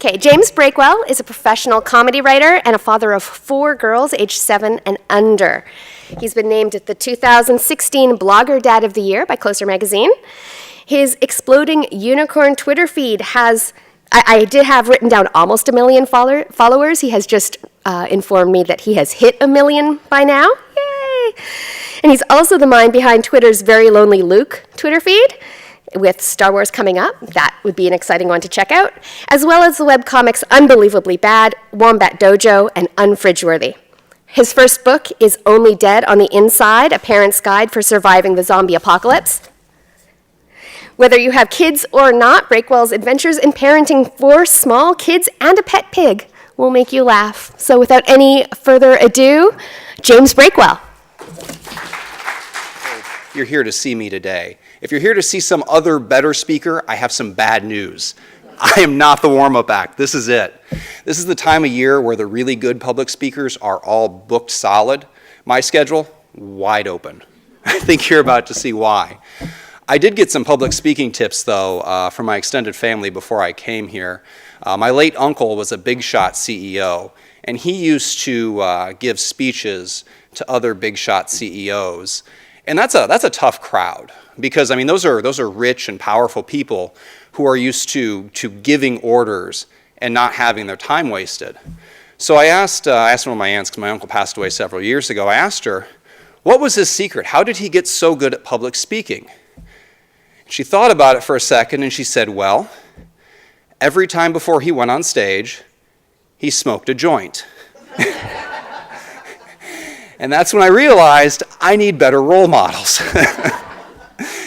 Okay, James Breakwell is a professional comedy writer and a father of 4 girls aged 7 and under. He's been named the 2016 Blogger Dad of the Year by Closer Magazine. His exploding unicorn Twitter feed has, I did have written down almost 1 million followers. He has just informed me that he has hit 1 million by now. Yay! And he's also the mind behind Twitter's Very Lonely Luke Twitter feed. With Star Wars coming up, that would be an exciting one to check out, as well as the webcomics Unbelievably Bad, Wombat Dojo, and Unfridgeworthy. His first book is Only Dead on the Inside, A Parent's Guide for Surviving the Zombie Apocalypse. Whether you have kids or not, Breakwell's adventures in parenting 4 small kids and a pet pig will make you laugh. So without any further ado, James Breakwell. You're here to see me today. If you're here to see some other better speaker, I have some bad news. I am not the warm-up act. This is it. This is the time of year where the really good public speakers are all booked solid. My schedule, wide open. I think you're about to see why. I did get some public speaking tips, though, from my extended family before I came here. My late uncle was a big shot CEO, and he used to give speeches to other big shot CEOs. And that's a tough crowd because, I mean, those are rich and powerful people who are used to giving orders and not having their time wasted. So I asked one of my aunts, because my uncle passed away several years ago, I asked her, what was his secret? How did he get so good at public speaking? She thought about it for a second and she said, well, every time before he went on stage, he smoked a joint. And that's when I realized I need better role models.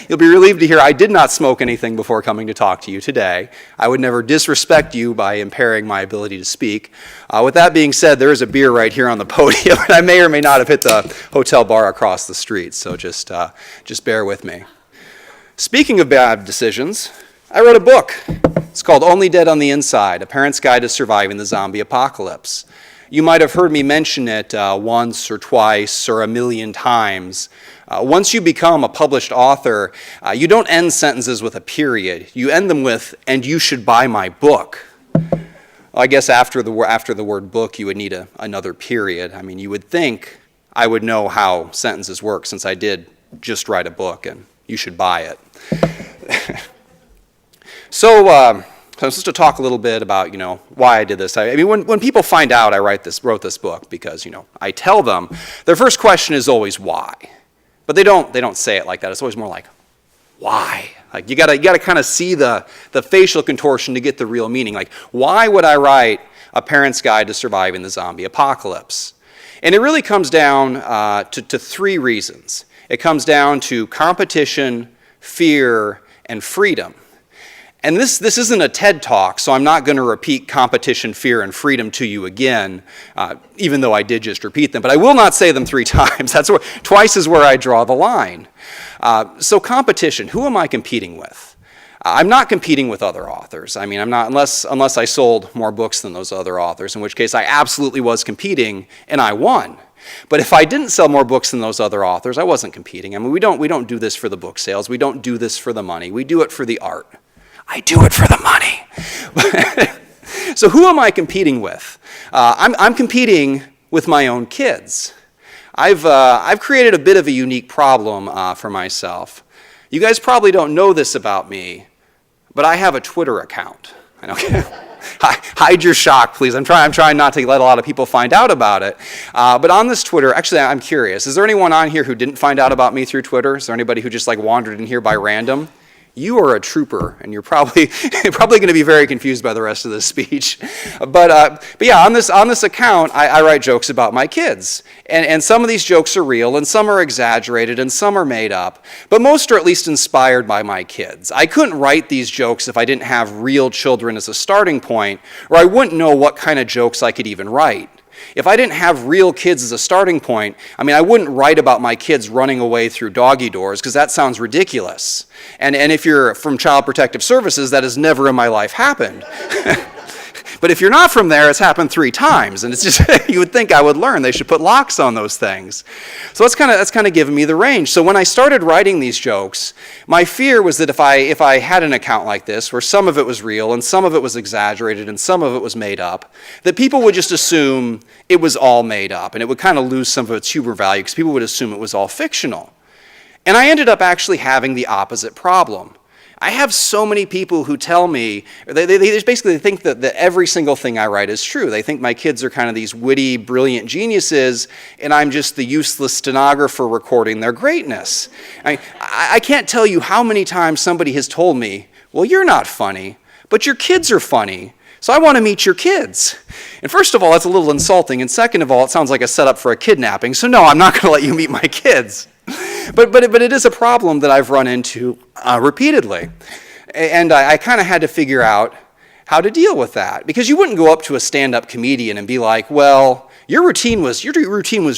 You'll be relieved to hear I did not smoke anything before coming to talk to you today. I would never disrespect you by impairing my ability to speak. With that being said, there is a beer right here on the podium, and I may or may not have hit the hotel bar across the street, so just bear with me. Speaking of bad decisions, I wrote a book. It's called Only Dead on the Inside, A Parent's Guide to Surviving the Zombie Apocalypse. You might have heard me mention it once or twice or 1,000,000 times. Once you become a published author, you don't end sentences with a period. You end them with, and you should buy my book. Well, I guess after the word book, you would need another period. I mean, you would think I would know how sentences work since I did just write a book, and you should buy it. So I was just to talk a little bit about, why I did this. I mean, when people find out I wrote this book, because, I tell them, their first question is always why. But they don't say it like that. It's always more like, why? Like you gotta kind of see the facial contortion to get the real meaning. Like, why would I write A Parent's Guide to Surviving the Zombie Apocalypse? And it really comes down to 3 reasons. It comes down to competition, fear, and freedom. And this isn't a TED Talk, so I'm not going to repeat competition, fear, and freedom to you again, even though I did just repeat them. But I will not say them 3 times. Twice is where I draw the line. So competition, who am I competing with? I'm not competing with other authors. I mean, I'm not, unless I sold more books than those other authors, in which case I absolutely was competing, and I won. But if I didn't sell more books than those other authors, I wasn't competing. I mean, we don't do this for the book sales. We don't do this for the money. We do it for the art. I do it for the money. So who am I competing with? I'm competing with my own kids. I've created a bit of a unique problem for myself. You guys probably don't know this about me, but I have a Twitter account. I know. Hide your shock, please. I'm trying not to let a lot of people find out about it. But on this Twitter, actually, I'm curious. Is there anyone on here who didn't find out about me through Twitter? Is there anybody who just wandered in here by random? You are a trooper, and you're probably going to be very confused by the rest of this speech. But yeah, on this account, I write jokes about my kids, and some of these jokes are real, and some are exaggerated, and some are made up. But most are at least inspired by my kids. I couldn't write these jokes if I didn't have real children as a starting point, or I wouldn't know what kind of jokes I could even write. If I didn't have real kids as a starting point, I mean, I wouldn't write about my kids running away through doggy doors because that sounds ridiculous. And if you're from Child Protective Services, that has never in my life happened. But if you're not from there, it's happened 3 times, and it's just, you would think I would learn. They should put locks on those things. So that's kind of given me the range. So when I started writing these jokes, my fear was that if I had an account like this, where some of it was real, and some of it was exaggerated, and some of it was made up, that people would just assume it was all made up, and it would kind of lose some of its humor value, because people would assume it was all fictional. And I ended up actually having the opposite problem. I have so many people who tell me, they just basically think that every single thing I write is true. They think my kids are kind of these witty, brilliant geniuses, and I'm just the useless stenographer recording their greatness. I can't tell you how many times somebody has told me, well, you're not funny, but your kids are funny, so I want to meet your kids. And first of all, that's a little insulting, and second of all, it sounds like a setup for a kidnapping, so no, I'm not going to let you meet my kids. But it is a problem that I've run into repeatedly. And I kind of had to figure out how to deal with that. Because you wouldn't go up to a stand-up comedian and be like, well, your routine was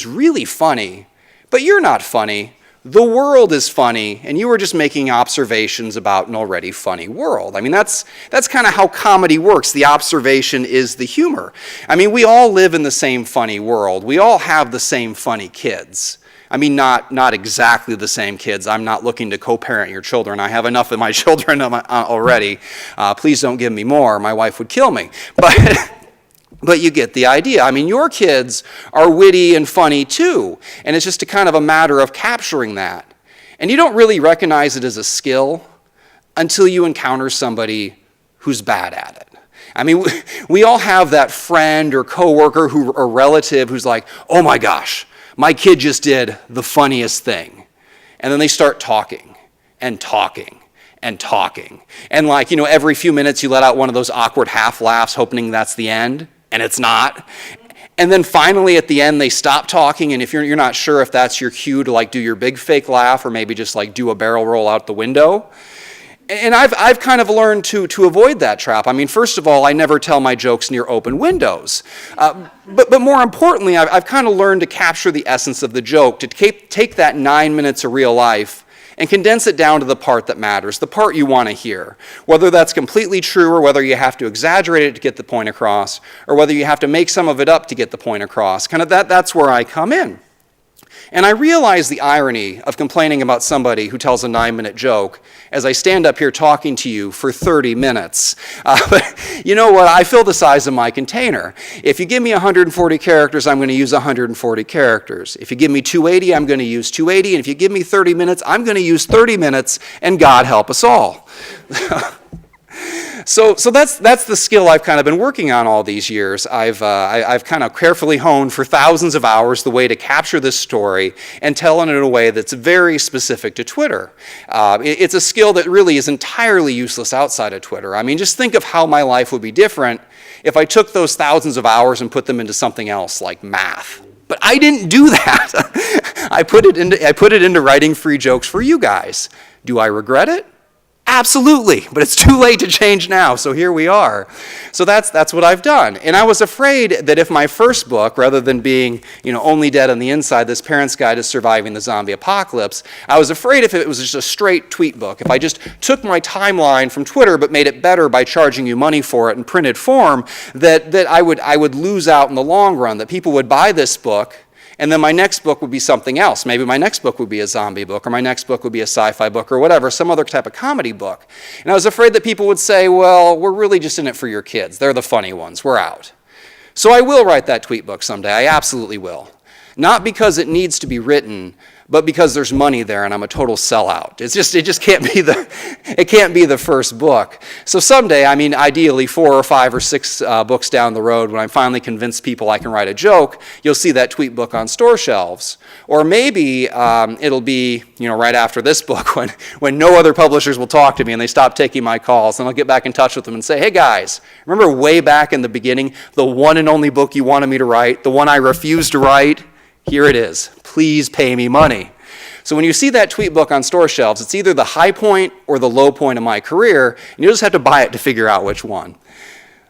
really funny, but you're not funny. The world is funny, and you were just making observations about an already funny world. I mean, that's kind of how comedy works. The observation is the humor. I mean, we all live in the same funny world. We all have the same funny kids. I mean, not exactly the same kids. I'm not looking to co-parent your children. I have enough of my children already. Please don't give me more. My wife would kill me. But you get the idea. I mean, your kids are witty and funny too, and it's just a kind of a matter of capturing that. And you don't really recognize it as a skill until you encounter somebody who's bad at it. I mean, we all have that friend or coworker or relative who's like, oh my gosh, my kid just did the funniest thing. And then they start talking and talking and talking. And like, every few minutes you let out one of those awkward half laughs hoping that's the end, and it's not. And then finally at the end they stop talking, and if you're not sure if that's your cue to like do your big fake laugh or maybe just like do a barrel roll out the window. And I've kind of learned to avoid that trap. I mean, first of all, I never tell my jokes near open windows. But more importantly, I've kind of learned to capture the essence of the joke, to take that 9 minutes of real life and condense it down to the part that matters, the part you want to hear. Whether that's completely true or whether you have to exaggerate it to get the point across, or whether you have to make some of it up to get the point across. Kind of that's where I come in. And I realize the irony of complaining about somebody who tells a 9-minute joke as I stand up here talking to you for 30 minutes. But you know what? I fill the size of my container. If you give me 140 characters, I'm going to use 140 characters. If you give me 280, I'm going to use 280. And if you give me 30 minutes, I'm going to use 30 minutes, and God help us all. So that's the skill I've kind of been working on all these years. I've kind of carefully honed for thousands of hours the way to capture this story and tell it in a way that's very specific to Twitter. It's a skill that really is entirely useless outside of Twitter. I mean, just think of how my life would be different if I took those thousands of hours and put them into something else like math. But I didn't do that. I put it into writing free jokes for you guys. Do I regret it? Absolutely, but it's too late to change now, so here we are. So that's what I've done. And I was afraid that if my first book, rather than being, only dead on the inside, This Parent's Guide to Surviving the Zombie Apocalypse, I was afraid if it was just a straight tweet book, if I just took my timeline from Twitter but made it better by charging you money for it in printed form, that I would lose out in the long run, that people would buy this book, and then my next book would be something else. Maybe my next book would be a zombie book, or my next book would be a sci-fi book, or whatever, some other type of comedy book. And I was afraid that people would say, well, we're really just in it for your kids. They're the funny ones. We're out. So I will write that tweet book someday. I absolutely will. Not because it needs to be written, but because there's money there and I'm a total sellout. It just can't be the first book. So someday, I mean, ideally 4 or 5 or 6 books down the road, when I'm finally convinced people I can write a joke, you'll see that tweet book on store shelves. Or maybe it'll be, right after this book when no other publishers will talk to me and they stop taking my calls, and I'll get back in touch with them and say, hey guys, remember way back in the beginning, the one and only book you wanted me to write, the one I refused to write? Here it is. Please pay me money. So when you see that tweet book on store shelves, it's either the high point or the low point of my career, and you'll just have to buy it to figure out which one.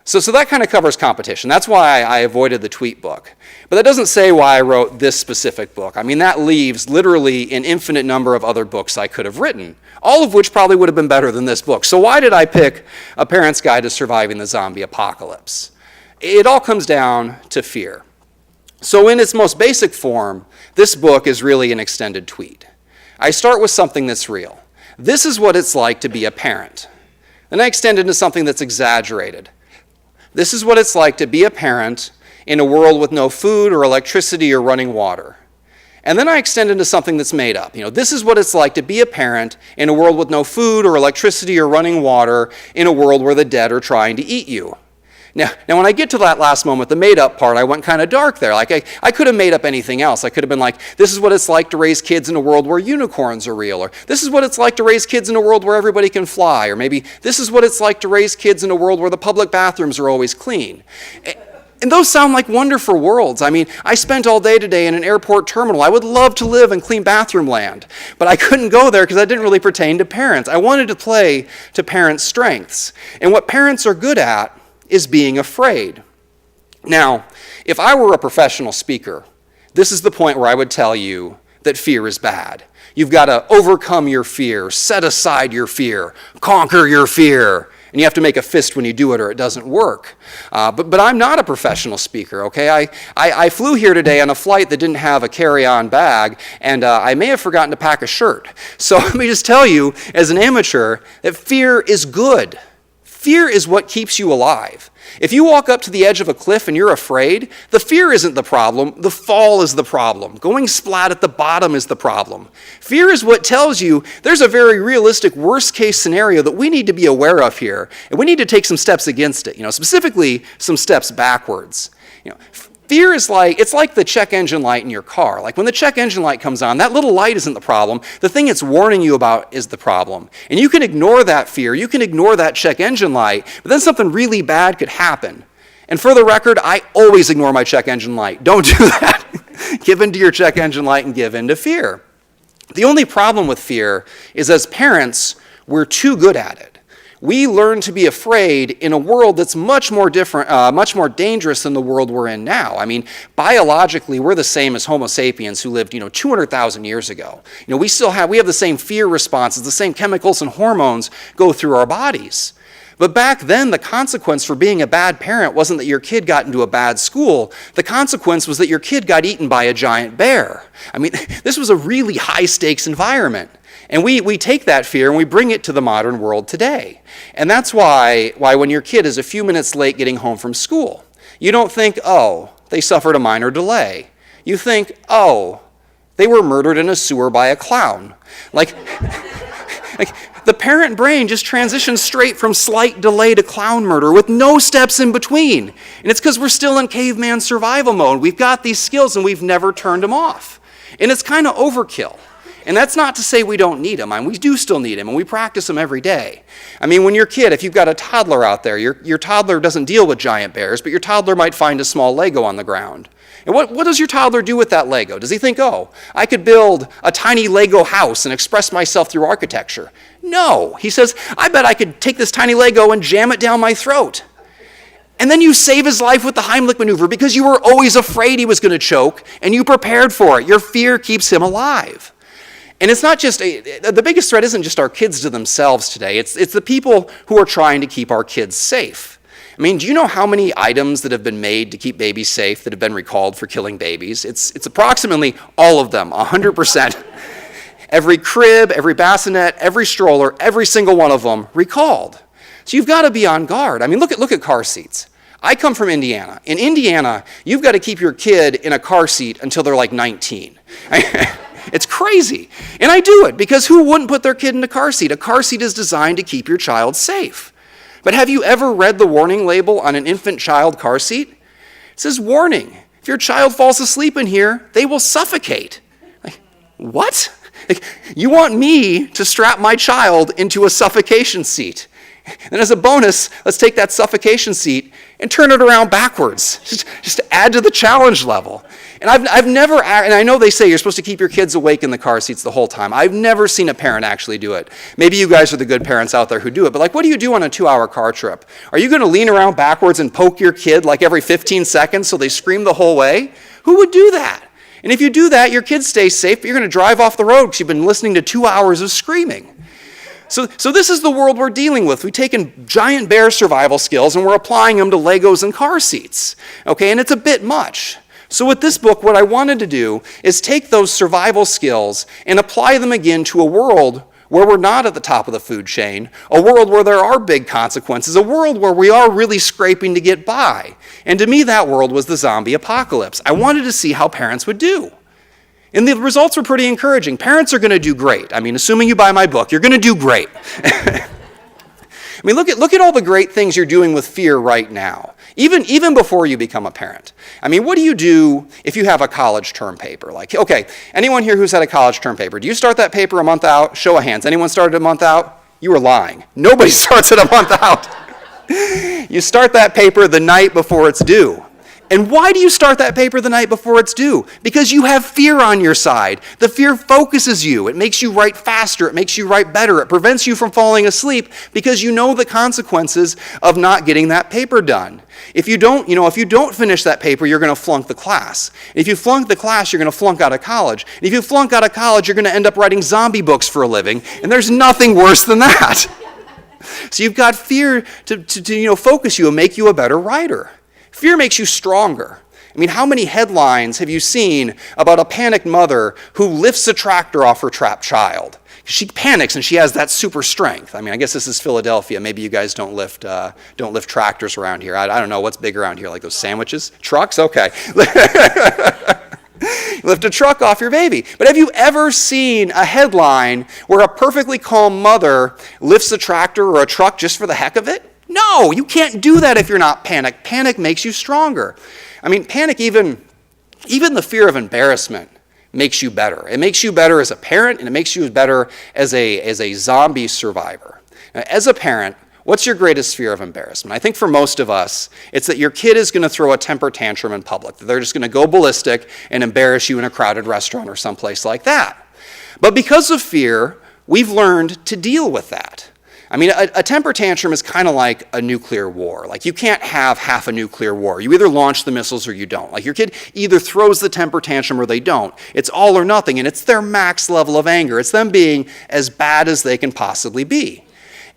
So that kind of covers competition. That's why I avoided the tweet book. But that doesn't say why I wrote this specific book. I mean, that leaves literally an infinite number of other books I could have written, all of which probably would have been better than this book. So why did I pick A Parent's Guide to Surviving the Zombie Apocalypse? it all comes down to fear. So in its most basic form, this book is really an extended tweet. I start with something that's real. This is what it's like to be a parent. Then I extend into something that's exaggerated. This is what it's like to be a parent in a world with no food or electricity or running water. And then I extend into something that's made up. This is what it's like to be a parent in a world with no food or electricity or running water, in a world where the dead are trying to eat you. Now when I get to that last moment, the made-up part, I went kind of dark there. Like, I could have made up anything else. I could have been like, this is what it's like to raise kids in a world where unicorns are real, or this is what it's like to raise kids in a world where everybody can fly, or maybe this is what it's like to raise kids in a world where the public bathrooms are always clean. And those sound like wonderful worlds. I mean, I spent all day today in an airport terminal. I would love to live in clean bathroom land, but I couldn't go there because I didn't really pertain to parents. I wanted to play to parents' strengths. And what parents are good at is being afraid. Now, if I were a professional speaker, this is the point where I would tell you that fear is bad. You've got to overcome your fear, set aside your fear, conquer your fear, and you have to make a fist when you do it or it doesn't work. But I'm not a professional speaker, okay? I flew here today on a flight that didn't have a carry-on bag, and I may have forgotten to pack a shirt. So let me just tell you, as an amateur, that fear is good. Fear is what keeps you alive. If you walk up to the edge of a cliff and you're afraid, the fear isn't the problem, the fall is the problem. Going splat at the bottom is the problem. Fear is what tells you there's a very realistic worst case scenario that we need to be aware of here, and we need to take some steps against it, specifically some steps backwards. Fear is it's like the check engine light in your car. Like when the check engine light comes on, that little light isn't the problem. The thing it's warning you about is the problem. And you can ignore that fear, you can ignore that check engine light, but then something really bad could happen. And for the record, I always ignore my check engine light. Don't do that. Give in to your check engine light and give in to fear. The only problem with fear is as parents, we're too good at it. We learn to be afraid in a world that's much more different, much more dangerous than the world we're in now. I mean, biologically, we're the same as Homo sapiens who lived, 200,000 years ago. We have the same fear responses, the same chemicals and hormones go through our bodies. But back then, the consequence for being a bad parent wasn't that your kid got into a bad school. The consequence was that your kid got eaten by a giant bear. I mean, this was a really high-stakes environment. And we take that fear and we bring it to the modern world today. And that's why when your kid is a few minutes late getting home from school, you don't think, oh, they suffered a minor delay. You think, oh, they were murdered in a sewer by a clown. Like the parent brain just transitions straight from slight delay to clown murder with no steps in between. And it's because we're still in caveman survival mode. We've got these skills and we've never turned them off. And it's kind of overkill. And that's not to say we don't need them. I mean, we do still need them, and we practice them every day. I mean, when your kid, if you've got a toddler out there, your toddler doesn't deal with giant bears, but your toddler might find a small Lego on the ground. And what does your toddler do with that Lego? Does he think, oh, I could build a tiny Lego house and express myself through architecture? No. He says, I bet I could take this tiny Lego and jam it down my throat. And then you save his life with the Heimlich maneuver because you were always afraid he was going to choke, and you prepared for it. Your fear keeps him alive. And it's not just, the biggest threat isn't just our kids to themselves today, it's the people who are trying to keep our kids safe. I mean, do you know how many items that have been made to keep babies safe that have been recalled for killing babies? It's approximately all of them, 100%. Every crib, every bassinet, every stroller, every single one of them recalled. So you've got to be on guard. I mean, look at car seats. I come from Indiana. In Indiana, you've got to keep your kid in a car seat until they're like 19. It's crazy. And I do it because who wouldn't put their kid in a car seat? A car seat is designed to keep your child safe. But have you ever read the warning label on an infant child car seat? It says, warning, if your child falls asleep in here, they will suffocate. Like, what? Like, you want me to strap my child into a suffocation seat? And as a bonus, let's take that suffocation seat and turn it around backwards, just to add to the challenge level. And I've never, and I know they say you're supposed to keep your kids awake in the car seats the whole time. I've never seen a parent actually do it. Maybe you guys are the good parents out there who do it, but like, what do you do on a 2-hour car trip? Are you going to lean around backwards and poke your kid like every 15 seconds so they scream the whole way? Who would do that? And if you do that, your kid stays safe, but you're going to drive off the road because you've been listening to 2 hours of screaming. So this is the world we're dealing with. We've taken giant bear survival skills and we're applying them to Legos and car seats. Okay, and it's a bit much. So with this book, what I wanted to do is take those survival skills and apply them again to a world where we're not at the top of the food chain, a world where there are big consequences, a world where we are really scraping to get by. And to me, that world was the zombie apocalypse. I wanted to see how parents would do. And the results were pretty encouraging. Parents are going to do great. I mean, assuming you buy my book, you're going to do great. I mean, look at all the great things you're doing with fear right now, even before you become a parent. I mean, what do you do if you have a college term paper? Like, okay, anyone here who's had a college term paper, do you start that paper a month out? Show of hands. Anyone started a month out? You were lying. Nobody starts it a month out. You start that paper the night before it's due. And why do you start that paper the night before it's due? Because you have fear on your side. The fear focuses you. It makes you write faster. It makes you write better. It prevents you from falling asleep because you know the consequences of not getting that paper done. If you don't finish that paper, you're going to flunk the class. And if you flunk the class, you're going to flunk out of college. And if you flunk out of college, you're going to end up writing zombie books for a living. And there's nothing worse than that. So you've got fear to focus you and make you a better writer. Fear makes you stronger. I mean, how many headlines have you seen about a panicked mother who lifts a tractor off her trapped child? She panics and she has that super strength. I mean, I guess this is Philadelphia. Maybe you guys don't lift tractors around here. I don't know what's big around here, like those sandwiches? Trucks? Okay. Lift a truck off your baby. But have you ever seen a headline where a perfectly calm mother lifts a tractor or a truck just for the heck of it? No, you can't do that if you're not panicked. Panic makes you stronger. I mean, panic, even the fear of embarrassment makes you better. It makes you better as a parent, and it makes you better as a zombie survivor. Now, as a parent, what's your greatest fear of embarrassment? I think for most of us, it's that your kid is going to throw a temper tantrum in public, that they're just going to go ballistic and embarrass you in a crowded restaurant or someplace like that. But because of fear, we've learned to deal with that. I mean, a temper tantrum is kind of like a nuclear war. Like, you can't have half a nuclear war. You either launch the missiles or you don't. Like, your kid either throws the temper tantrum or they don't. It's all or nothing, and it's their max level of anger. It's them being as bad as they can possibly be.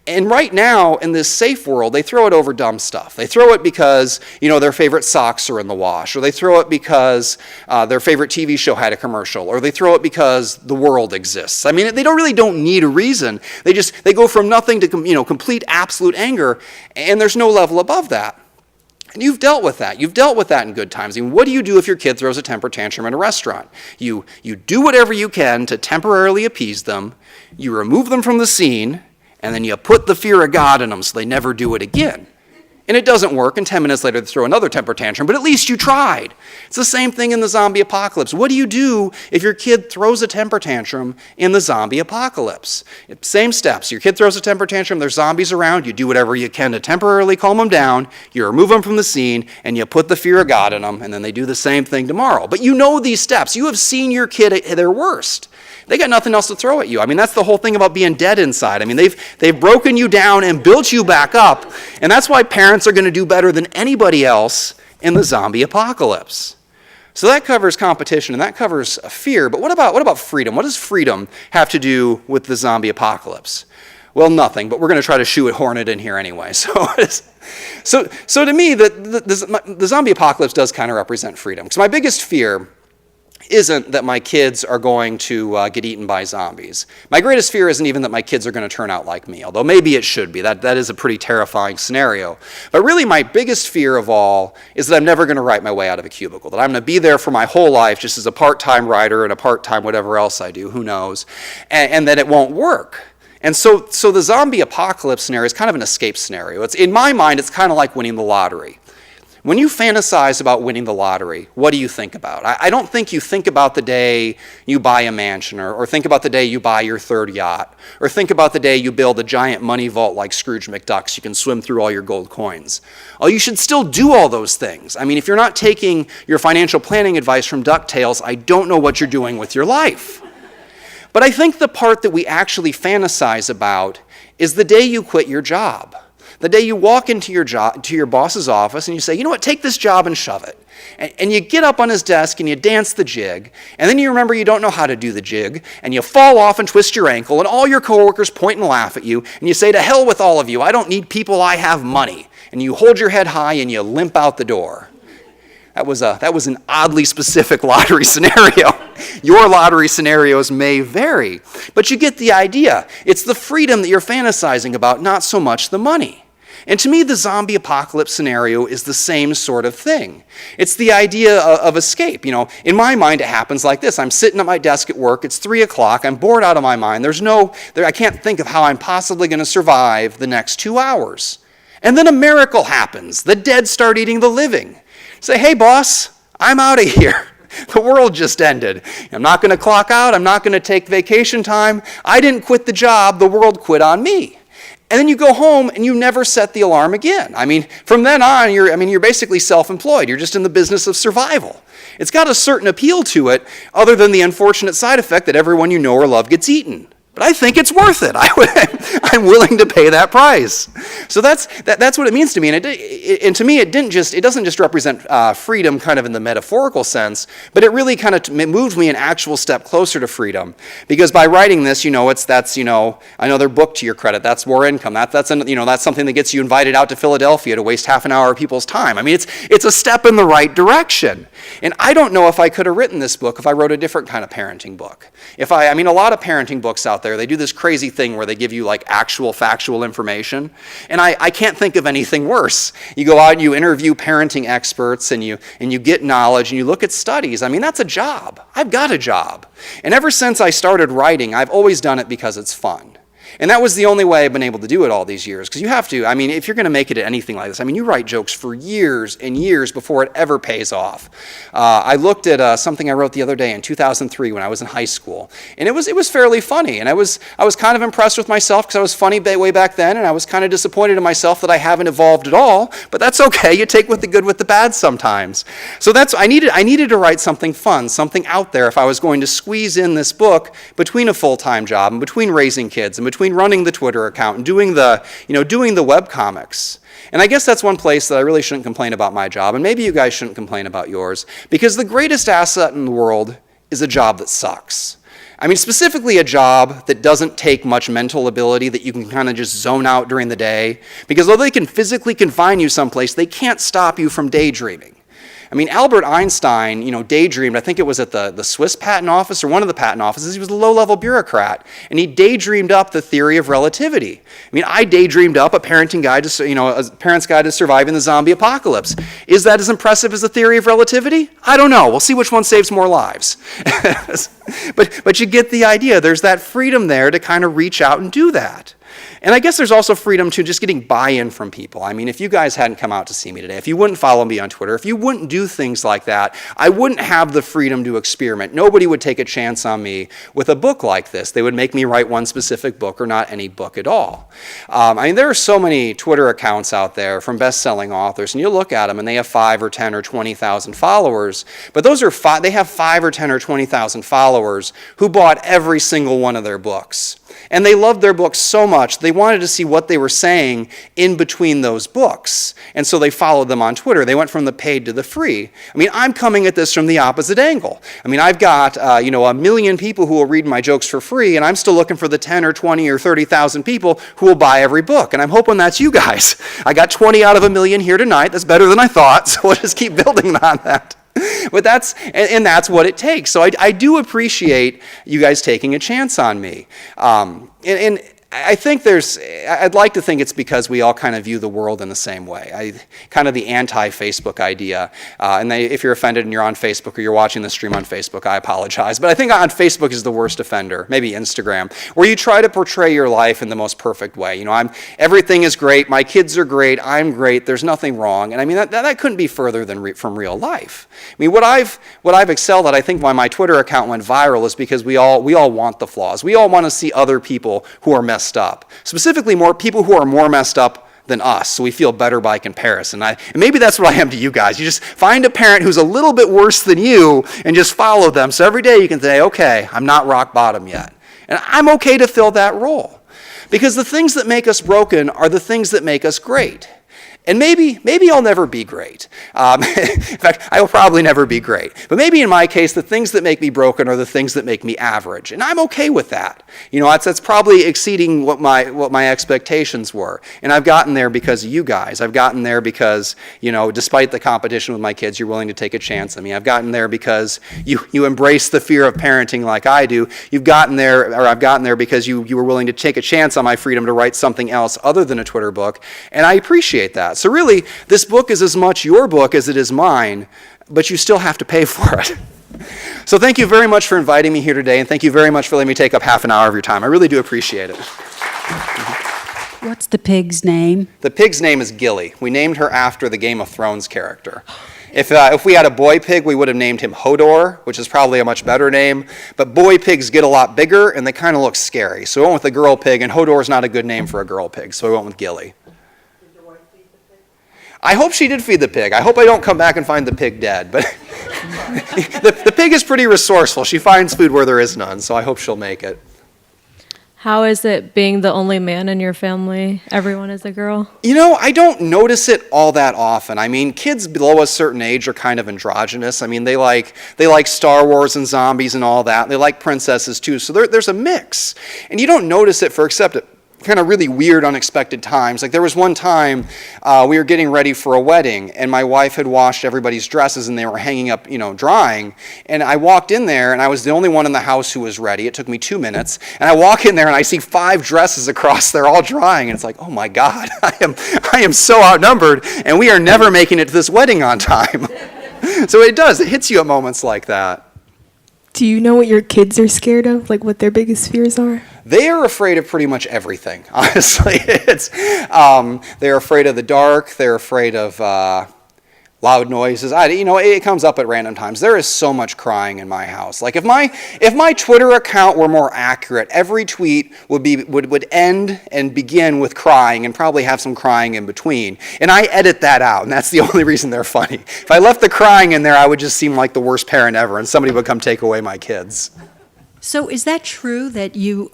And right now, in this safe world, they throw it over dumb stuff. They throw it because, their favorite socks are in the wash, or they throw it because their favorite TV show had a commercial, or they throw it because the world exists. I mean, they don't need a reason. They go from nothing to, complete absolute anger, and there's no level above that. And you've dealt with that. You've dealt with that in good times. I mean, what do you do if your kid throws a temper tantrum in a restaurant? You do whatever you can to temporarily appease them. You remove them from the scene, and then you put the fear of God in them so they never do it again. And it doesn't work, and 10 minutes later they throw another temper tantrum, but at least you tried. It's the same thing in the zombie apocalypse. What do you do if your kid throws a temper tantrum in the zombie apocalypse? Same steps. Your kid throws a temper tantrum, there's zombies around, you do whatever you can to temporarily calm them down, you remove them from the scene, and you put the fear of God in them, and then they do the same thing tomorrow. But you know these steps. You have seen your kid at their worst. They got nothing else to throw at you. I mean, that's the whole thing about being dead inside. I mean, they've broken you down and built you back up, and that's why parents are going to do better than anybody else in the zombie apocalypse. So that covers competition and that covers fear, but what about freedom? What does freedom have to do with the zombie apocalypse? Well, nothing, but we're going to try to shoe it hornet in here anyway. So to me, the zombie apocalypse does kind of represent freedom. Because my biggest fear isn't that my kids are going to get eaten by zombies. My greatest fear isn't even that my kids are going to turn out like me, although maybe it should be. That is a pretty terrifying scenario. But really my biggest fear of all is that I'm never going to write my way out of a cubicle, that I'm going to be there for my whole life just as a part-time writer and a part-time whatever else I do, who knows, and that it won't work. And so the zombie apocalypse scenario is kind of an escape scenario. In my mind, it's kind of like winning the lottery. When you fantasize about winning the lottery, what do you think about? I don't think you think about the day you buy a mansion, or think about the day you buy your third yacht, or think about the day you build a giant money vault like Scrooge McDuck so you can swim through all your gold coins. Oh, you should still do all those things. I mean, if you're not taking your financial planning advice from DuckTales, I don't know what you're doing with your life. But I think the part that we actually fantasize about is the day you quit your job. The day you walk into your boss's office and you say, you know what, take this job and shove it. And you get up on his desk and you dance the jig, and then you remember you don't know how to do the jig, and you fall off and twist your ankle, and all your coworkers point and laugh at you, and you say, to hell with all of you, I don't need people, I have money. And you hold your head high and you limp out the door. That was an oddly specific lottery scenario. Your lottery scenarios may vary, but you get the idea. It's the freedom that you're fantasizing about, not so much the money. And to me, the zombie apocalypse scenario is the same sort of thing. It's the idea of escape. In my mind, it happens like this. I'm sitting at my desk at work. It's 3 o'clock. I'm bored out of my mind. I can't think of how I'm possibly going to survive the next 2 hours. And then a miracle happens. The dead start eating the living. Say, hey, boss, I'm out of here. The world just ended. I'm not going to clock out. I'm not going to take vacation time. I didn't quit the job. The world quit on me. And then you go home and you never set the alarm again. From then on, you're basically self-employed. You're just in the business of survival. It's got a certain appeal to it, other than the unfortunate side effect that everyone you know or love gets eaten. But I think it's worth it. I'm willing to pay that price. So that's what it means to me. And to me, it doesn't just represent freedom kind of in the metaphorical sense, but it really kind of moved me an actual step closer to freedom. Because by writing this, I know their book to your credit. That's more income. That's something that gets you invited out to Philadelphia to waste half an hour of people's time. It's a step in the right direction. And I don't know if I could have written this book if I wrote a different kind of parenting book. A lot of parenting books out there, they do this crazy thing where they give you like actual factual information. And I can't think of anything worse. You go out and you interview parenting experts and you get knowledge and you look at studies. That's a job. I've got a job. And ever since I started writing, I've always done it because it's fun. And that was the only way I've been able to do it all these years. Because you have to, if you're going to make it at anything like this, you write jokes for years and years before it ever pays off. I looked at something I wrote the other day in 2003 when I was in high school. And it was fairly funny. And I was kind of impressed with myself because I was funny way back then. And I was kind of disappointed in myself that I haven't evolved at all. But that's okay. You take the good with the bad sometimes. So I needed to write something fun, something out there if I was going to squeeze in this book between a full-time job and between raising kids and between running the Twitter account and doing the webcomics. And I guess that's one place that I really shouldn't complain about my job, and maybe you guys shouldn't complain about yours, because the greatest asset in the world is a job that sucks. Specifically a job that doesn't take much mental ability, that you can kind of just zone out during the day, because though they can physically confine you someplace, they can't stop you from daydreaming. Albert Einstein, daydreamed. I think it was at the Swiss patent office or one of the patent offices. He was a low-level bureaucrat, and he daydreamed up the theory of relativity. I daydreamed up a parenting guide a parent's guide to surviving the zombie apocalypse. Is that as impressive as the theory of relativity? I don't know. We'll see which one saves more lives. But you get the idea. There's that freedom there to kind of reach out and do that. And I guess there's also freedom to just getting buy-in from people. If you guys hadn't come out to see me today, if you wouldn't follow me on Twitter, if you wouldn't do things like that, I wouldn't have the freedom to experiment. Nobody would take a chance on me with a book like this. They would make me write one specific book or not any book at all. There are so many Twitter accounts out there from best-selling authors, and you look at them and they have 5 or 10 or 20,000 followers, but they have 5 or 10 or 20,000 followers who bought every single one of their books. And they loved their books so much, they wanted to see what they were saying in between those books. And so they followed them on Twitter. They went from the paid to the free. I'm coming at this from the opposite angle. I've got, 1 million people who will read my jokes for free, and I'm still looking for the 10 or 20 or 30,000 people who will buy every book. And I'm hoping that's you guys. I got 20 out of 1 million here tonight. That's better than I thought, so we'll just keep building on that. But that's what it takes. So I do appreciate you guys taking a chance on me. And I think I'd like to think it's because we all kind of view the world in the same way. Kind of the anti-Facebook idea. If you're offended and you're on Facebook or you're watching the stream on Facebook, I apologize. But I think on Facebook is the worst offender, maybe Instagram, where you try to portray your life in the most perfect way. Everything is great, my kids are great, I'm great, there's nothing wrong. And that couldn't be further than from real life. What I've excelled at, I think why my Twitter account went viral, is because we all want the flaws. We all want to see other people who are messed up. Specifically, more people who are more messed up than us, so we feel better by comparison. And maybe that's what I am to you guys. You just find a parent who's a little bit worse than you and just follow them. So every day you can say, okay, I'm not rock bottom yet. And I'm okay to fill that role. Because the things that make us broken are the things that make us great. And maybe I'll never be great. In fact, I will probably never be great. But maybe in my case, the things that make me broken are the things that make me average. And I'm okay with that. That's probably exceeding what my expectations were. And I've gotten there because of you guys. I've gotten there because, despite the competition with my kids, you're willing to take a chance on me. I've gotten there because you embrace the fear of parenting like I do. I've gotten there because you were willing to take a chance on my freedom to write something else other than a Twitter book. And I appreciate that. So really, this book is as much your book as it is mine, but you still have to pay for it. So thank you very much for inviting me here today, and thank you very much for letting me take up half an hour of your time. I really do appreciate it. What's the pig's name? The pig's name is Gilly. We named her after the Game of Thrones character. If we had a boy pig, we would have named him Hodor, which is probably a much better name. But boy pigs get a lot bigger, and they kind of look scary. So we went with a girl pig, and Hodor is not a good name for a girl pig, so we went with Gilly. I hope she did feed the pig. I hope I don't come back and find the pig dead. But the pig is pretty resourceful. She finds food where there is none, so I hope she'll make it. How is it being the only man in your family? Everyone is a girl? I don't notice it all that often. I mean, kids below a certain age are kind of androgynous. I mean, they like Star Wars and zombies and all that. They like princesses too. So there's a mix. And you don't notice it except kind of really weird, unexpected times. Like there was one time we were getting ready for a wedding, and my wife had washed everybody's dresses, and they were hanging up, drying. And I walked in there, and I was the only one in the house who was ready. It took me 2 minutes, and I walk in there, and I see 5 dresses across there, all drying, and it's like, oh my God, I am so outnumbered, and we are never making it to this wedding on time. So it hits you at moments like that. Do you know what your kids are scared of? Like what their biggest fears are? They are afraid of pretty much everything, honestly. They're afraid of the dark. They're afraid of loud noises. It comes up at random times. There is so much crying in my house. Like if my Twitter account were more accurate, every tweet would end and begin with crying and probably have some crying in between. And I edit that out, and that's the only reason they're funny. If I left the crying in there, I would just seem like the worst parent ever, and somebody would come take away my kids. So is that true that you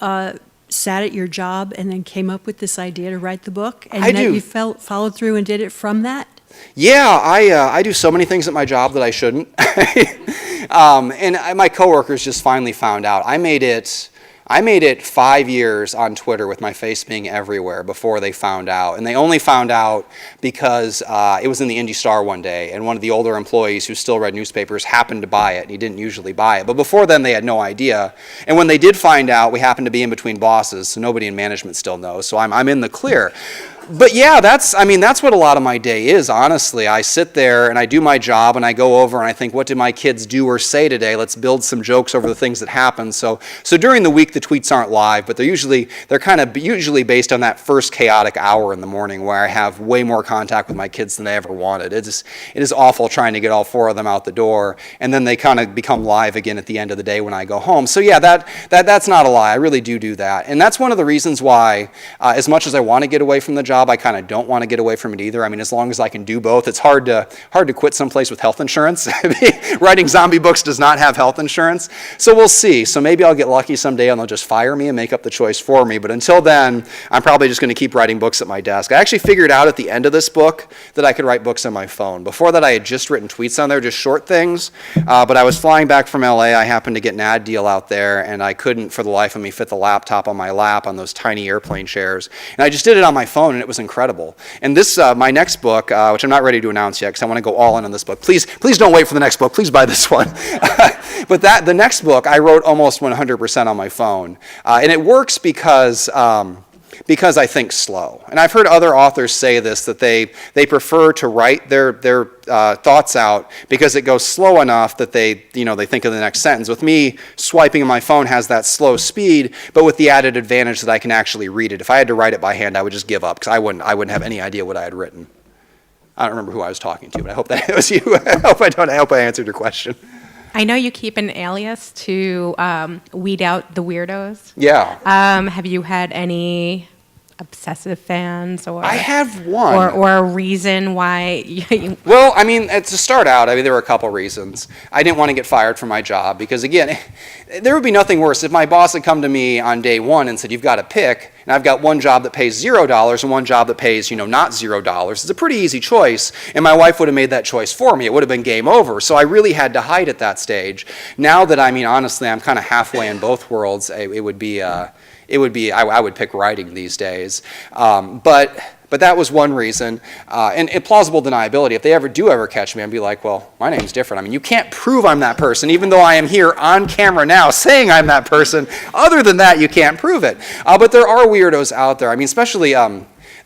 sat at your job and then came up with this idea to write the book? And I that do. you followed through and did it from that? Yeah, I do so many things at my job that I shouldn't. And my coworkers just finally found out. I made it 5 years on Twitter with my face being everywhere before they found out. And they only found out because it was in the Indy Star one day, and one of the older employees who still read newspapers happened to buy it, and he didn't usually buy it. But before then, they had no idea. And when they did find out, we happened to be in between bosses, so nobody in management still knows. So I'm in the clear. But yeah, that's what a lot of my day is, honestly. I sit there and I do my job and I go over and I think, what did my kids do or say today? Let's build some jokes over the things that happen. So during the week, the tweets aren't live, but they're usually based on that first chaotic hour in the morning where I have way more contact with my kids than I ever wanted. It is awful trying to get all 4 of them out the door, and then they kind of become live again at the end of the day when I go home. So yeah, that's not a lie. I really do that. And that's one of the reasons why, as much as I want to get away from the job, I kind of don't want to get away from it either. I mean, as long as I can do both. It's hard to quit someplace with health insurance. Writing zombie books does not have health insurance. So we'll see. So maybe I'll get lucky someday and they'll just fire me and make up the choice for me. But until then, I'm probably just going to keep writing books at my desk. I actually figured out at the end of this book that I could write books on my phone. Before that, I had just written tweets on there, just short things. But I was flying back from LA. I happened to get an ad deal out there, and I couldn't, for the life of me, fit the laptop on my lap on those tiny airplane chairs. And I just did it on my phone, and it was incredible. And this, my next book, which I'm not ready to announce yet because I want to go all in on this book. Please don't wait for the next book. Please buy this one. But the next book, I wrote almost 100% on my phone. And it works because I think slow. And I've heard other authors say this, that they prefer to write their thoughts out because it goes slow enough that they think of the next sentence. With me, swiping on my phone has that slow speed, but with the added advantage that I can actually read it. If I had to write it by hand, I would just give up because I wouldn't have any idea what I had written. I don't remember who I was talking to, but I hope that it was you. I hope I answered your question. I know you keep an alias to weed out the weirdos. Yeah. Have you had any obsessive fans, or I have one, or a reason why? Well, I mean, to start out, there were a couple reasons. I didn't want to get fired from my job because, again, there would be nothing worse if my boss had come to me on day one and said, "You've got to pick," and and I've got one job that pays $0 and one job that pays, not $0. It's a pretty easy choice, and my wife would have made that choice for me. It would have been game over. So I really had to hide at that stage. Now that, honestly, I'm kind of halfway in both worlds, I would pick writing these days. But that was one reason. And plausible deniability, if they ever catch me, I'd be like, well, my name's different. You can't prove I'm that person, even though I am here on camera now saying I'm that person. Other than that, you can't prove it. But there are weirdos out there. Especially,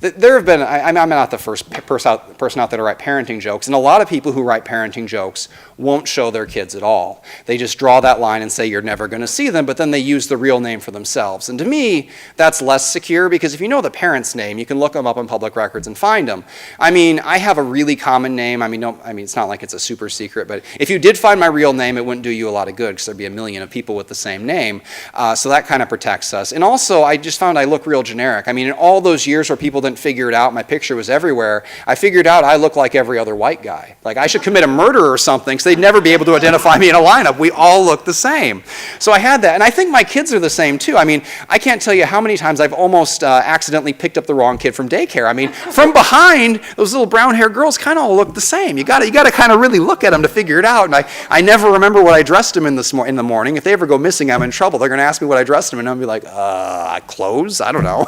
there have been, I'm not the first person out there to write parenting jokes, and a lot of people who write parenting jokes won't show their kids at all. They just draw that line and say you're never going to see them, but then they use the real name for themselves. And to me, that's less secure, because if you know the parent's name, you can look them up on public records and find them. I have a really common name. It's not like it's a super secret, but if you did find my real name, it wouldn't do you a lot of good, because there'd be a million of people with the same name. So that kind of protects us. And also, I just found I look real generic. In all those years where people didn't figure it out, my picture was everywhere, I figured out I look like every other white guy. Like, I should commit a murder or something, so they'd never be able to identify me in a lineup. We all look the same. So I had that, and I think my kids are the same too. I can't tell you how many times I've almost accidentally picked up the wrong kid from daycare. From behind, those little brown-haired girls kind of all look the same. You got to kind of really look at them to figure it out. And I never remember what I dressed them in the morning. If they ever go missing, I'm in trouble. They're going to ask me what I dressed them in, and I'll be like, clothes? I don't know.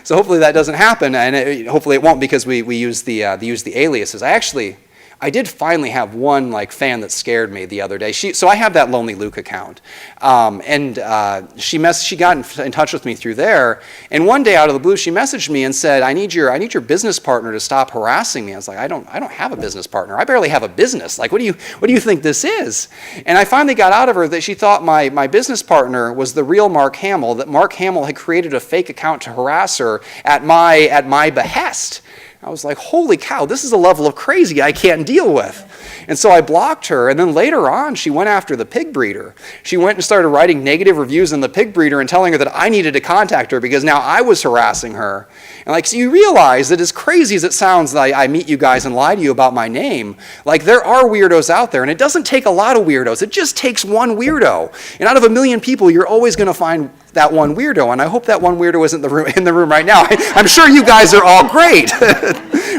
So hopefully that doesn't happen, and hopefully it won't, because we use the aliases. I did finally have one fan that scared me the other day. So I have that Lonely Luke account, and she got in touch with me through there. And one day out of the blue, she messaged me and said, "I need your business partner to stop harassing me." I was like, "I don't have a business partner. I barely have a business. What do you think this is?" And I finally got out of her that she thought my business partner was the real Mark Hamill. That Mark Hamill had created a fake account to harass her at my behest. I was like, holy cow, this is a level of crazy I can't deal with. And so I blocked her, and then later on, she went after the pig breeder. She went and started writing negative reviews on the pig breeder and telling her that I needed to contact her because now I was harassing her. And so you realize that as crazy as it sounds that I meet you guys and lie to you about my name, there are weirdos out there, and it doesn't take a lot of weirdos. It just takes one weirdo. And out of a million people, you're always going to find that one weirdo, and I hope that one weirdo isn't in the room right now. I'm sure you guys are all great,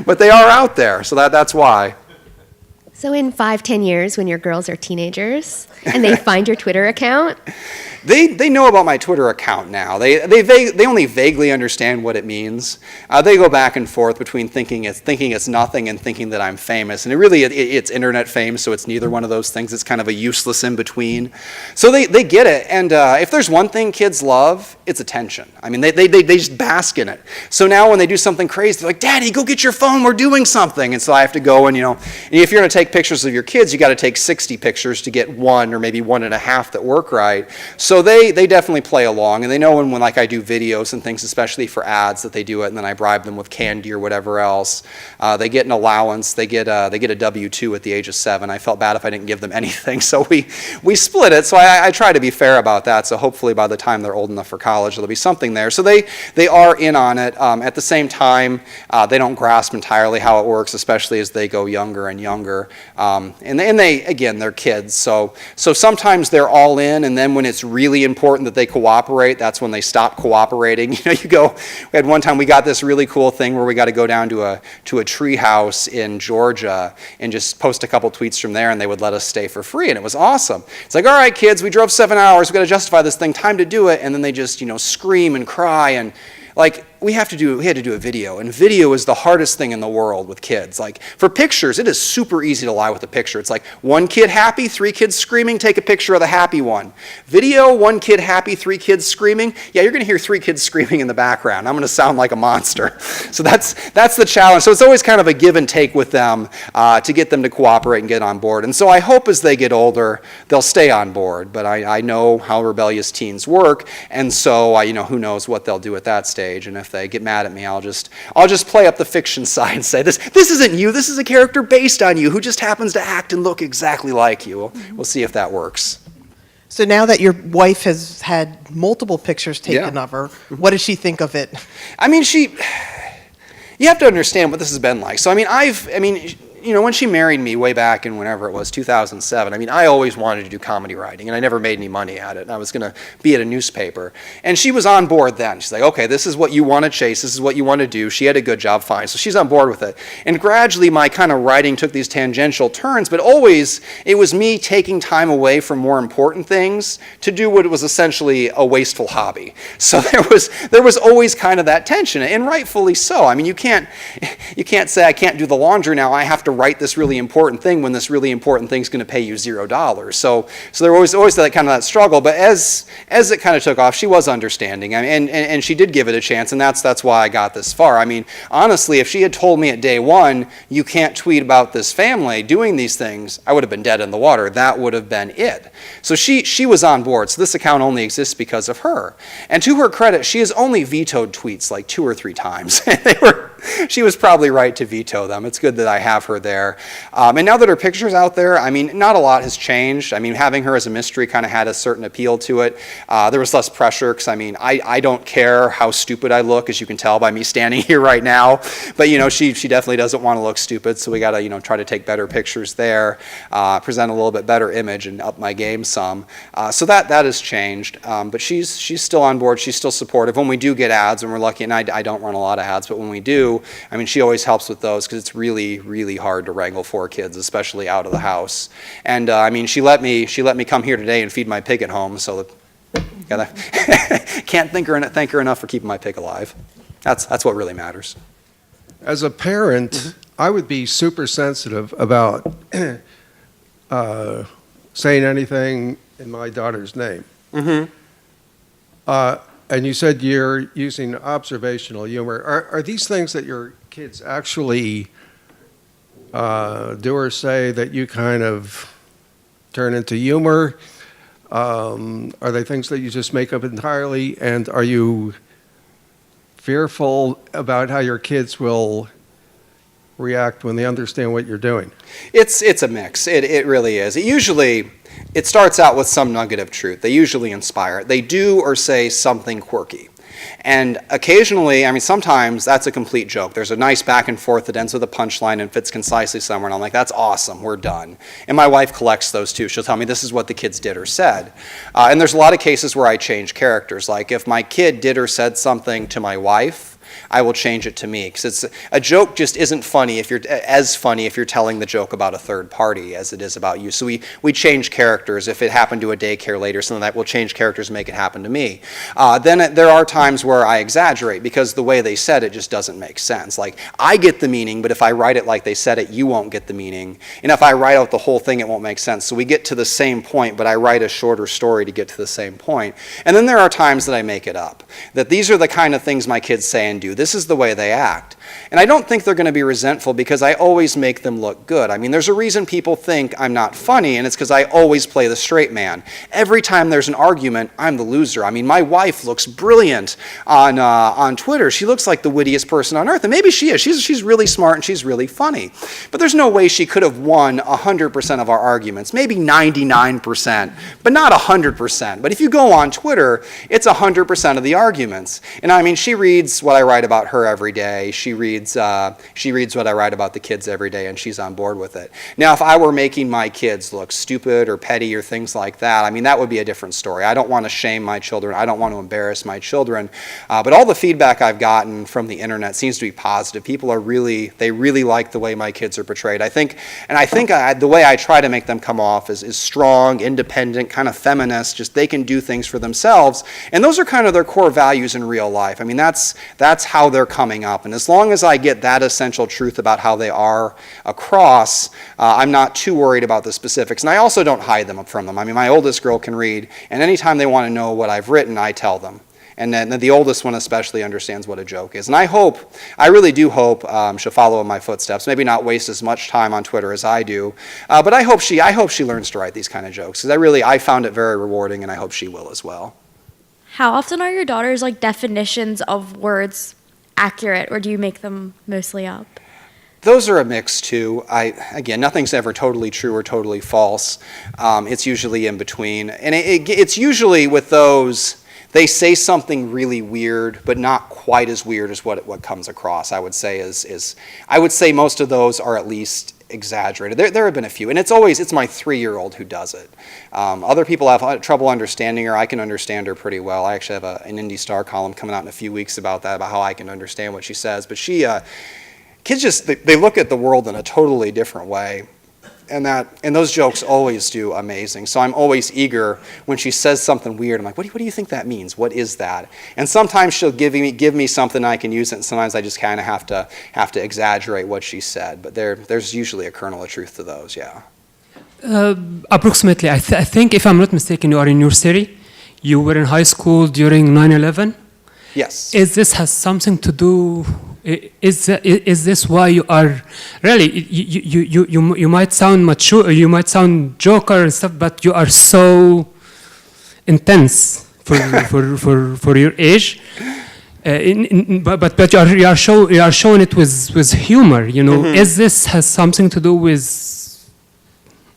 but they are out there, so that's why. So in 5-10 years, when your girls are teenagers and they find your Twitter account, They know about my Twitter account now. They only vaguely understand what it means. They go back and forth between thinking it's nothing and thinking that I'm famous. And it's internet fame, so it's neither one of those things. It's kind of a useless in between. So they get it. And if there's one thing kids love, it's attention. They just bask in it. So now when they do something crazy, they're like, "Daddy, go get your phone. We're doing something." And so I have to go and if you're going to take pictures of your kids, you got to take 60 pictures to get one or maybe 1.5 that work right. So they definitely play along, and they know when I do videos and things, especially for ads, that they do it, and then I bribe them with candy or whatever else. They get an allowance. They get a W-2 at the age of 7. I felt bad if I didn't give them anything, so we split it. So I try to be fair about that. So hopefully by the time they're old enough for college, there'll be something there. So they are in on it. At the same time, they don't grasp entirely how it works, especially as they go younger and younger. And they're kids. So sometimes they're all in, and then when it's really important that they cooperate, that's when they stop cooperating. We had one time we got this really cool thing where we got to go down to a tree house in Georgia and just post a couple tweets from there, and they would let us stay for free, and it was awesome. It's like, all right, kids, we drove 7 hours, we got to justify this thing, time to do it, and then they just scream and cry, and we had to do a video, and video is the hardest thing in the world with kids. For pictures, it is super easy to lie with a picture. It's like one kid happy, 3 kids screaming, take a picture of the happy one. Video, 1 kid happy, 3 kids screaming. Yeah, you're going to hear 3 kids screaming in the background. I'm going to sound like a monster. So that's the challenge. So it's always kind of a give and take with them to get them to cooperate and get on board. And so I hope as they get older, they'll stay on board. But I know how rebellious teens work, and so who knows what they'll do at that stage. And if they get mad at me, I'll just play up the fiction side and say, this isn't you, this is a character based on you who just happens to act and look exactly like you. We'll see if that works. So now that your wife has had multiple pictures taken of her, what does she think of it? You have to understand what this has been like. So when she married me way back in whenever it was, 2007, I mean, I always wanted to do comedy writing, and I never made any money at it, and I was going to be at a newspaper. And she was on board then. She's like, okay, this is what you want to chase, this is what you want to do. She had a good job, fine. So she's on board with it. And gradually, my kind of writing took these tangential turns, but always, it was me taking time away from more important things to do what was essentially a wasteful hobby. So there was always kind of that tension, and rightfully so. I mean, you can't say I can't do the laundry now, I have to write this really important thing when this really important thing's going to pay you $0. So there was always that kind of that struggle. But as it kind of took off, she was understanding. I mean, and she did give it a chance, and that's why I got this far. I mean, honestly, if she had told me at day one, you can't tweet about this family doing these things, I would have been dead in the water. That would have been it. So she was on board. So this account only exists because of her. And to her credit, she has only vetoed tweets like 2 or 3 times. She was probably right to veto them. It's good that I have her there. And now that her picture's out there, I mean, not a lot has changed. I mean, having her as a mystery kind of had a certain appeal to it. There was less pressure because, I mean, I don't care how stupid I look, as you can tell by me standing here right now. But, she definitely doesn't want to look stupid, so we got to, try to take better pictures there, present a little bit better image and up my game some. So that has changed. But she's still on board. She's still supportive. When we do get ads, and we're lucky, and I don't run a lot of ads, but when we do, I mean, she always helps with those because it's really, really hard to wrangle 4 kids, especially out of the house. And I mean, she let me come here today and feed my pig at home. So can't thank her enough for keeping my pig alive. That's what really matters. As a parent, I would be super sensitive about saying anything in my daughter's name. And you said you're using observational humor. Are these things that your kids actually do or say that you kind of turn into humor? Are they things that you just make up entirely? And are you fearful about how your kids will react when they understand what you're doing? It's a mix. It really is. It starts out with some nugget of truth. They usually inspire. They do or say something quirky. And occasionally, I mean, sometimes that's a complete joke. There's a nice back and forth that ends with a punchline and fits concisely somewhere, and I'm like, that's awesome, we're done. And my wife collects those too. She'll tell me this is what the kids did or said. And there's a lot of cases where I change characters. Like if my kid did or said something to my wife, I will change it to me, because a joke just isn't funny if you're telling the joke about a third party as it is about you. So we change characters. If it happened to a daycare lady, something like that, we'll change characters and make it happen to me. Then there are times where I exaggerate because the way they said it just doesn't make sense. Like I get the meaning, but if I write it like they said it, you won't get the meaning. And if I write out the whole thing, it won't make sense. So we get to the same point, but I write a shorter story to get to the same point. And then there are times that I make it up. That these are the kind of things my kids say and do. This is the way they act. And I don't think they're going to be resentful because I always make them look good. I mean, there's a reason people think I'm not funny, and it's because I always play the straight man. Every time there's an argument, I'm the loser. I mean, my wife looks brilliant on Twitter. She looks like the wittiest person on earth, and maybe she is. She's really smart and she's really funny. But there's no way she could have won 100% of our arguments, maybe 99%, but not 100%. But if you go on Twitter, it's 100% of the arguments. And I mean, she reads what I write about her every day. She reads what I write about the kids every day, and she's on board with it. Now, if I were making my kids look stupid or petty or things like that, I mean, that would be a different story. I don't want to shame my children. I don't want to embarrass my children. But all the feedback I've gotten from the internet seems to be positive. People they really like the way my kids are portrayed. I think the way I try to make them come off is strong, independent, kind of feminist, just they can do things for themselves. And those are kind of their core values in real life. I mean, that's how they're coming up. And as long as I get that essential truth about how they are across, I'm not too worried about the specifics. And I also don't hide them from them. I mean, my oldest girl can read, and anytime they want to know what I've written, I tell them. And then the oldest one especially understands what a joke is. And I really do hope she'll follow in my footsteps. Maybe not waste as much time on Twitter as I do. But I hope she learns to write these kind of jokes. Because I found it very rewarding, and I hope she will as well. How often are your daughter's definitions of words accurate, or do you make them mostly up? Those are a mix too. Again, nothing's ever totally true or totally false. It's usually in between. And it's usually with those, they say something really weird, but not quite as weird as what comes across. I would say most of those are at least exaggerated. There have been a few, and it's my 3-year-old who does it. Other people have trouble understanding her. I can understand her pretty well. I actually have an Indy Star column coming out in a few weeks about that, about how I can understand what she says. But kids just, they look at the world in a totally different way. And those jokes always do amazing. So I'm always eager when she says something weird. I'm like, what do you think that means? What is that? And sometimes she'll give me something I can use it, and sometimes I just kind of have to exaggerate what she said. But there's usually a kernel of truth to those, yeah. Approximately, I think, if I'm not mistaken, you are in your city. You were in high school during 9/11. Yes. Is this has something to do? Is this why you are really? You might sound mature, you might sound joker and stuff, but you are so intense for your age. But you are showing it with humor. You know, is this has something to do with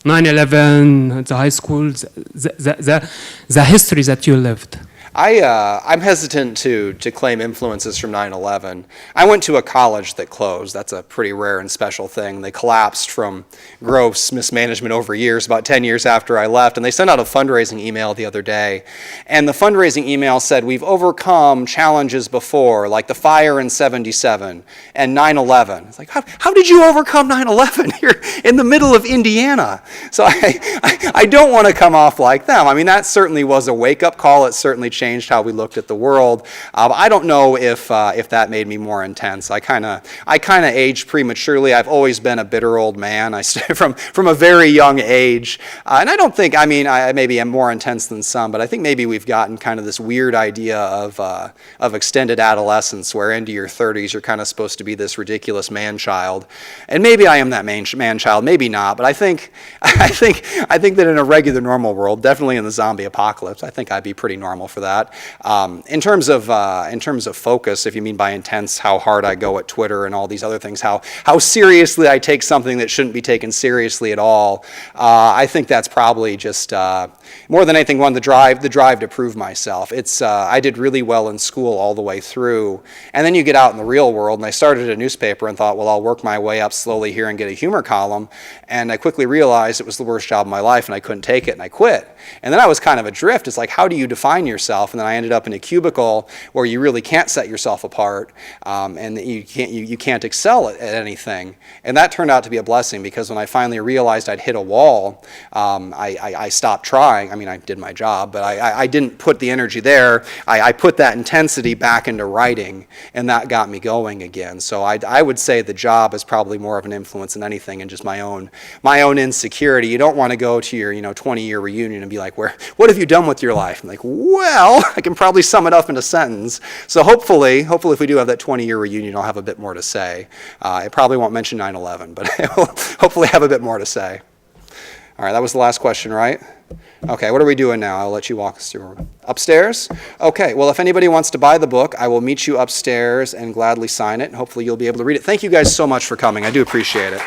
9/11, the high school, the history that you lived? I'm hesitant to claim influences from 9/11. I went to a college that closed. That's a pretty rare and special thing. They collapsed from gross mismanagement over years, about 10 years after I left, and they sent out a fundraising email the other day. And the fundraising email said, we've overcome challenges before, like the fire in 77 and 9/11. It's like, how did you overcome 9/11? You're in the middle of Indiana. So I don't want to come off like them. I mean, that certainly was a wake-up call. It certainly changed how we looked at the world. I don't know if that made me more intense. I kind of aged prematurely. I've always been a bitter old man. I from a very young age, and I don't think. I mean, I maybe am more intense than some, but I think maybe we've gotten kind of this weird idea of extended adolescence, where into your 30s you're kind of supposed to be this ridiculous man child, and maybe I am that man child, maybe not. But I think that in a regular normal world, definitely in the zombie apocalypse, I think I'd be pretty normal for that. In terms of focus, if you mean by intense, how hard I go at Twitter and all these other things, how seriously I take something that shouldn't be taken seriously at all, I think that's probably just more than anything the drive to prove myself. It's I did really well in school all the way through, and then you get out in the real world, and I started a newspaper and thought, well, I'll work my way up slowly here and get a humor column, and I quickly realized it was the worst job of my life, and I couldn't take it, and I quit. And then I was kind of adrift. It's like, how do you define yourself? And then I ended up in a cubicle where you really can't set yourself apart, and you can't excel at anything. And that turned out to be a blessing, because when I finally realized I'd hit a wall, I stopped trying. I mean, I did my job, but I didn't put the energy there. I put that intensity back into writing, and that got me going again. So I would say the job is probably more of an influence than anything, and just my own insecurity. You don't want to go to your 20-year reunion and be like, what have you done with your life? I'm like, well, I can probably sum it up in a sentence. So hopefully if we do have that 20-year reunion, I'll have a bit more to say. I probably won't mention 9/11, but I will hopefully have a bit more to say. All right, that was the last question, right? Okay, what are we doing now? I'll let you walk us through. Upstairs? Okay, well, if anybody wants to buy the book, I will meet you upstairs and gladly sign it, and hopefully you'll be able to read it. Thank you guys so much for coming. I do appreciate it.